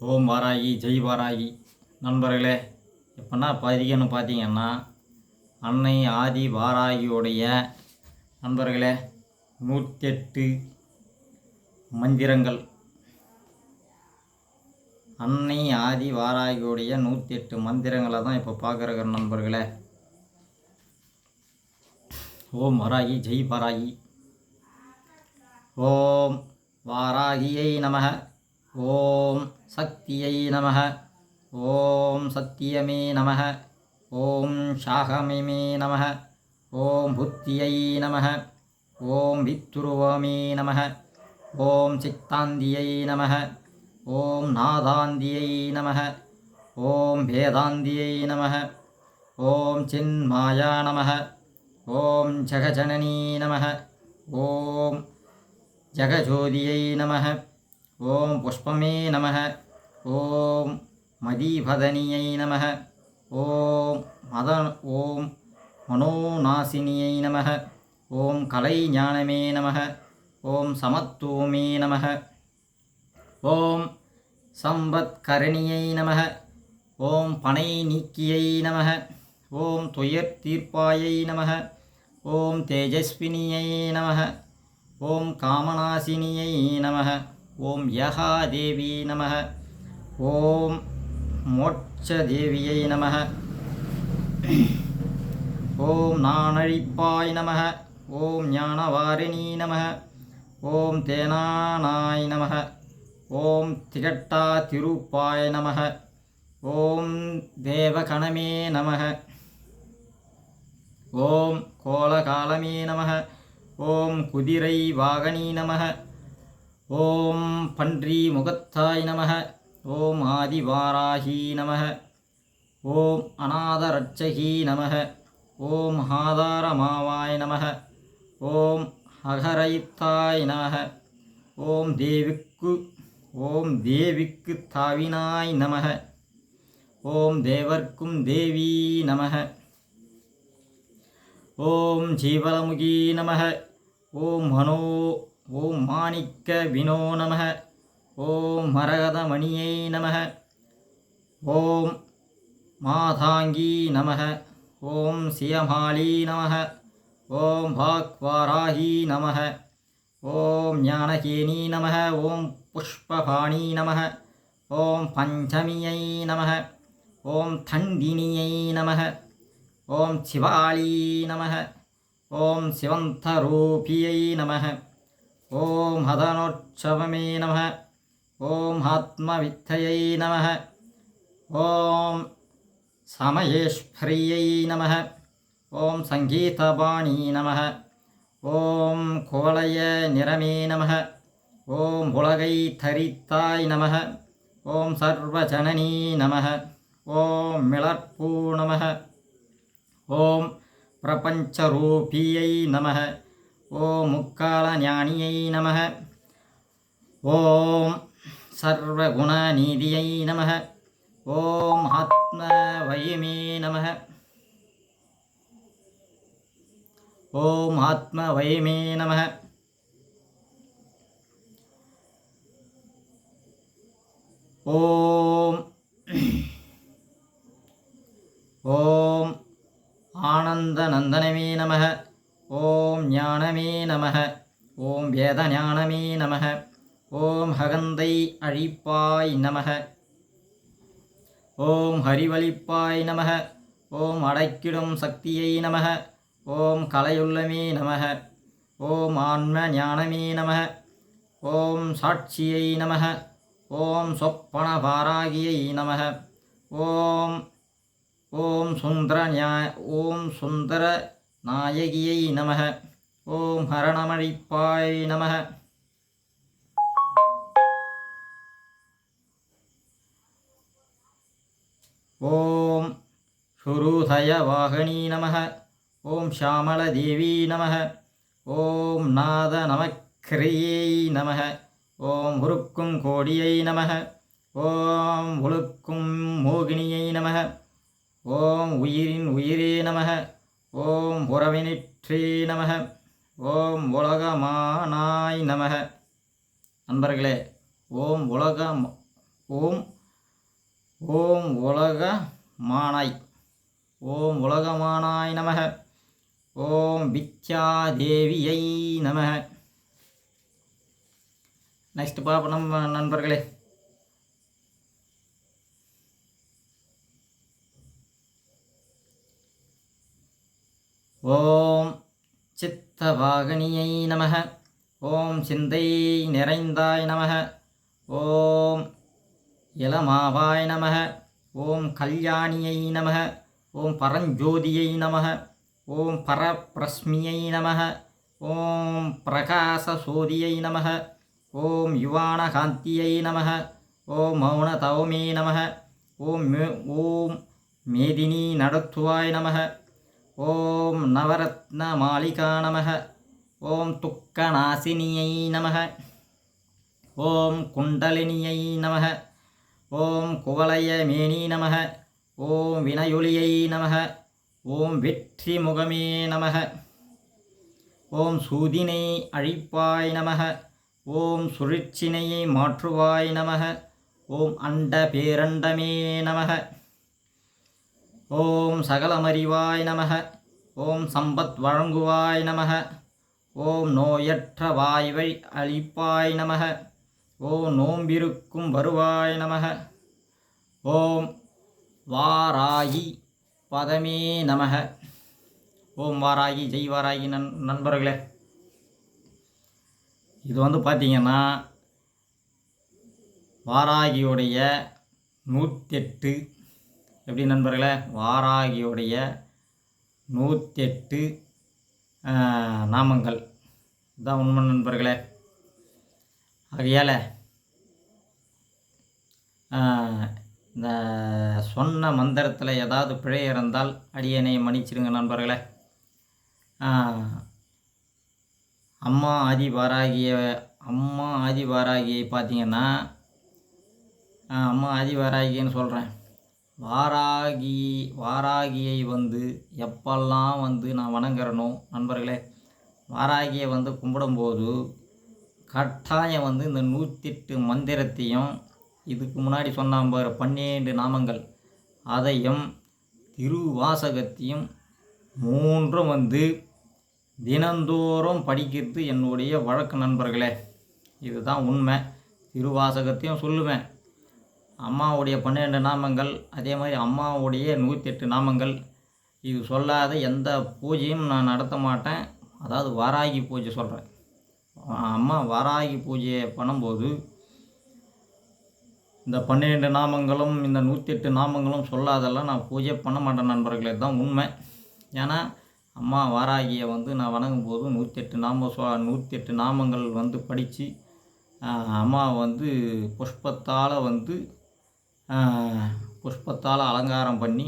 ஓம் வாராகி ஜெய் வாராகி. நண்பர்களே, எப்போனா பதிகன்னு பார்த்தீங்கன்னா அன்னை ஆதி வாராகியோடைய நண்பர்களே 108 மந்திரங்கள். அன்னை ஆதி வாராகியோடைய 108 மந்திரங்களை தான் இப்போ பார்க்குற நண்பர்களே. ஓம் வாராகி ஜெய் வாராகி. ஓம் வாராகியை நமக. ஓம் சக்தியை நமக. ஓம் சத்தியமே நமக. ஓம் சாகமே நமக. ஓம் புத்தியை நமக. ஓம் வித்துருவமே நமக. ஓம் சித்தாந்தியை நமக. ஓம் நாதாந்தியை நமக. ஓம் வேதாந்தியை நமக. ஓம் சின்மாயா நமக. ஓம் ஜெகஜனனி நமக. ஓம் ஜெகஜோதியை நமக. ஓம் புஷ்பமே நமக. ஓம் மதீபதனியை நமக. ஓம் மனோநாசினியை நமக. ஓம் கலை ஞானமே நமக. ஓம் சமத்துவமே நமக. ஓம் சம்பத்கரணியை நமக. ஓம் பனை நீக்கியை நமக. ஓம் துயர் தீர்ப்பாயை நமக. ஓம் தேஜஸ்வினியை நமக. ஓம் காமநாசினியை நமக. ஓம் யகாதேவி நமக. ஓம் மோட்சதேவியை நமக. ஓம் நானழிப்பாய் நமக. ஓம் ஞானவாரிணி நமக. ஓம் தேனானாய் நமக. ஓம் திகட்டா திருப்பாய் நமக. ஓம் தேவகணமே நமக. ஓம் கோலகாலமே நமக. ஓம் குதிரை வாகனி நமக. ஓம் பன்றி முகத்தாய் நமக. ஓம் ஆதிவாராகி நமக. ஓம் அநாதரட்சகி நமக. ஓம் ஆதாரமாவாய் நமக. ஓம் அகரைத்தாய் நமக. ஓம் தேவிக்கு தாவினாய் நமக. ஓம் தேவர்க்கும் தேவி நமக. ஓம் ஜீவலமுகி நமக. ஓம் மாணிக்க வினோ நமக. ஓம் மரகதமணியை நமக. ஓம் மாதாங்கி நமக. ஓம் சியமாலி நமக. ஓம் பாக்வாராகி நமக. ஓம் ஞானகேனி நமக. ஓம் புஷ்பபாணி நமக. ஓம் பஞ்சமியை நமக. ஓம் தண்டினியை நமக. ஓம் சிவாலி நமக. ஓம் சிவந்தரூபியை நமக. ஓம் ஹதனோற்சவமே நமக. ஓம் ஆத்மவித்தையை நமக. ஓம் சமயேஸ்வரியை நமக. ஓம் சங்கீதபாணி நமக. ஓம் கோலய நிறமே நமக. ஓம் உலகை தரித்தாய் நமக. ஓம் சர்வஜனனி நமக. ஓம் மிளற்பூ நமக. ஓம் பிரபஞ்சரூபியை நமக. ஓம் முக்கால ஞானியை நமக. ஓம் சர்வகுணநீதியை நமக. ஓம் ஆத்மவயமே நமக. ஓம் ஆத்மவயமே நமக. ஓம் ஓம் ஆனந்தநந்தனமே நமக. ஓம் ஞானமே நமக. ஓம் வேதஞானமே நமக. ஓம் ஹகந்தை அழிப்பாய் நமக. ஓம் ஹரிவலிப்பாய் நமக. ஓம் அடக்கிடும் சக்தியை நமக. ஓம் கலையுள்ளமே நமக. ஓம் ஆன்ம ஞானமே நமக. ஓம் சாட்சியை நமக. ஓம் சொப்பன பாராகியை நமக. ஓம் சுந்தர நாயகியை நமக. ஓம் ஹரணமழிப்பாய் நமக. ஓம் சுருதய வாகனி நமக. ஓம் ஷாமளதேவி நமக. ஓம் நாத நமக்கிரியை நமக. ஓம் உருக்கும் கோடியை நமக. ஓம் உழுக்கும் மோகினியை நமக. ஓம் உயிரின் உயிரே நமக. ஓம் உறவினிற்றே நமக. ஓம் உலகமானாய் நமக. நண்பர்களே, ஓம் ஓம் ஓம் உலகமானாய் நமக. ஓம் வித்யாதேவியை நமக. நெக்ஸ்ட் பார்ப்போம் நண்பர்களே. ஓம் சித்தவாகனியை நமக. ஓம் சிந்தை நிறைந்தாய் நமக. ஓம் இளமாவாய் நமக. ஓம் கல்யாணியை நமக. ஓம் பரஞ்சோதியை நமக. ஓம் பரபிரஸ்மியை நமக. ஓம் பிரகாசசோதியை நமக. ஓம் யுவானகாந்தியை நமக. ஓம் மௌனதௌமே நமக. ஓம் மேதினி நடத்துவாய் நமக. ஓம் நவரத்ன மாளிகா நமக. ஓம் துக்கநாசினியை நமக. ஓம் குண்டலினியை நமக. ஓம் குவலய மேனி நமக. ஓம் வினயொலியை நமக. ஓம் வெற்றி முகமே நமக. ஓம் சூதினை அழிப்பாய் நமக. ஓம் சுழிச்சினையை மாற்றுவாய் நமக. ஓம் அண்ட பேரண்டமே நமக. ஓம் சகலமறிவாய் நமக. ஓம் சம்பத் வழங்குவாய் நமக. ஓம் நோயற்ற வாய்வை அளிப்பாய் நமக. ஓம் நோம்பிருக்கும் வருவாய் நமக. ஓம் வாராகி பதமே நமக. ஓம் வாராகி ஜெய் வாராகி. நண்பர்களே, இது பார்த்தீங்கன்னா வாராகியுடைய 108 எப்படி நண்பர்களே, வாராகியுடைய 108 நாமங்கள் இதுதான் உண்மை நண்பர்களே. ஆகையால் இந்த சொன்ன மந்திரத்தில் ஏதாவது பிழை இருந்தால் அடியனை மன்னிச்சிடுங்க நண்பர்களே. அம்மா ஆதிவாராகியை பார்த்தீங்கன்னா, அம்மா ஆதிவாராகின்னு சொல்கிறேன். வாராகியை எப்பெல்லாம் நான் வணங்குறனோ நண்பர்களே, வாராகியை கும்பிடும்போது கட்டாயம் இந்த 108 மந்திரத்தையும், இதுக்கு முன்னாடி சொன்ன 12 நாமங்கள் அதையும் திருவாசகத்தையும் 3ம் தினந்தோறும் படிக்கிறது என்னுடைய வழக்கு நண்பர்களே. இதுதான் உண்மை. திருவாசகத்தையும் சொல்லுவேன், அம்மாவுடைய 12 நாமங்கள், அதே மாதிரி அம்மாவுடைய 108 நாமங்கள். இது சொல்லாத எந்த பூஜையும் நான் நடத்த மாட்டேன். அதாவது வாராகி பூஜை சொல்கிறேன். அம்மா வாராகி பூஜையை பண்ணும்போது இந்த 12 நாமங்களும் இந்த 108 நாமங்களும் சொல்லாதெல்லாம் நான் பூஜை பண்ண மாட்டேன் நண்பர்களே. தான் உண்மை. ஏன்னா அம்மா வாராகியை நான் வணங்கும்போது 108 நாமங்கள் படித்து அம்மா புஷ்பத்தால் அலங்காரம் பண்ணி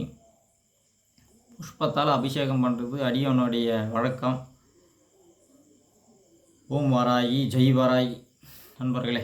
புஷ்பத்தால் அபிஷேகம் பண்ணுறது அடியனுடைய வழக்கம். ஓம் வாராகி ஜெய் வாராகி நண்பர்களே.